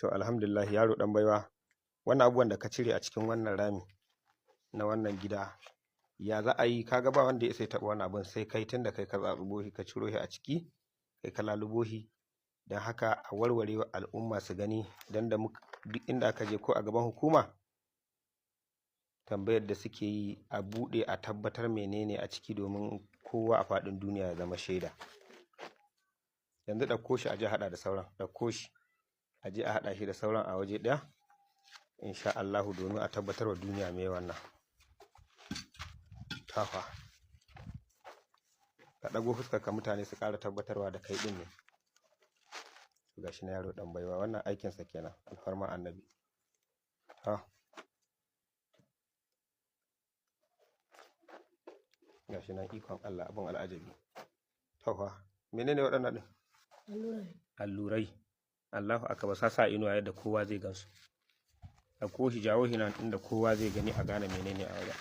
To alhamdulillah yaro dan baiwa, wannan abubuwan da ka cire a cikin wannan rami na wannan gida ya za a yi? Kaga ba wanda ya sai taɓa wannan abun sai kai, tunda kai ka zaɓubo shi ka ciro shi a ciki, kai ka lalubo shi. Don haka a warware wa al'umma su gani, dan da duk inda aka je ko a gaban hukuma tambayar da suke yi a buɗe a tabbatar menene a ciki, domin kowa a faɗin duniya ya zama shaida. Yanzu ɗauko shi a je haɗa da sauran, ɗauko shi a je a haɗa shi da sauran a waje ɗaya insha Allahu, domin a tabbatar wa duniya me wannan. Tafa ka ɗago fuskar ka mutane su ƙara tabbatarwa da kai ɗin ne. Gashi na yaro ɗan baiwa, wannan aikinsa kenan, alfarma annabi. Gashi nan ikon Allah, abin al'ajabi. Tafa menene waɗannan ɗin? Allurai. Allahu akbar, sa inuwa yadda kowa zai gansu. Ɗauko shi, jawo shi nan inda kowa zai gani a gane menene a wajen.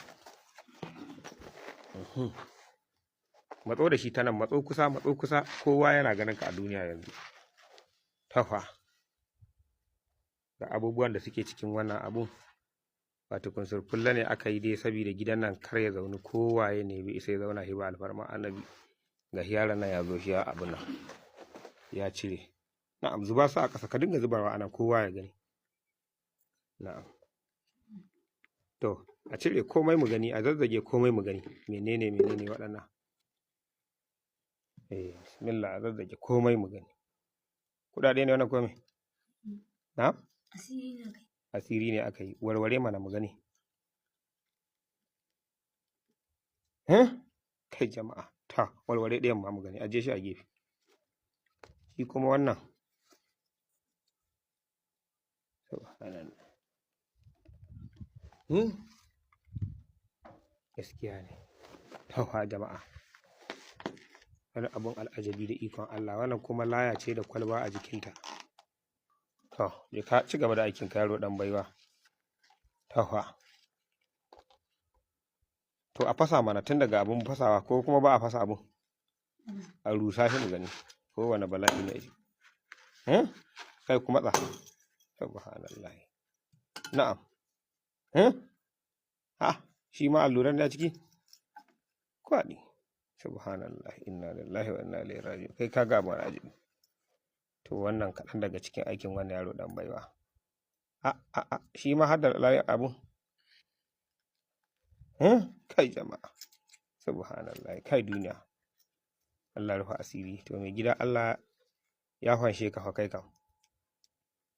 Matso da shi ta nan, matso kusa, kowa yana ganin ka a duniya yanzu. Tafa ga abubuwan da suke cikin wannan abun, wato kun surkulla ne aka yi dai saboda gidan nan kar ya zauni kowaye ne bai isa ya zauna shi ba, alfarma annabi. Ga yaron nan ya zo shi ya abun nan ya cire. Na'am, zuba su a ƙasa, ka dinga zubarwa anan kowa ya gani. Na'am, to a cire komai mu gani, a zazzage komai mu gani menene waɗannan. Bismillah, a zazzage komai mu gani. Kuɗaɗe ne wannan komai? Na'am, asiri ne aka yi. Warware mana mu gani. Kai jama'a, ta warware ɗayan ma mu gani, aje shi a gefe. Shi kuma wannan gaskiya ne. Tafa jama'a, wani abun al'ajabi da ikon Allah. Wannan kuma laya ce da kwalba a jikinta. To je ka ci gaba da aikin ka yaro dan baiwa. Tafa to a fasa mana, tun daga abun fasawa, ko kuma ba a fasa abun a rusa shi mu gani ko wani bala'i ne shi. Kai kuma tsa, subhanallah. Na'am, shi ma alluran ne a ciki? Kwaɗi, subhanallah, inna lillahi wa inna ilaihi raji'un. Kai ka ga abun al'ajabi. To wannan kaɗan daga cikin aikin wannan yaro dan baiwa. Shi ma har da layin abun. Kai jama'a, subhanallah, kai duniya. Allah rufa asiri. To mai gida Allah ya fanshe ka fa kai kam.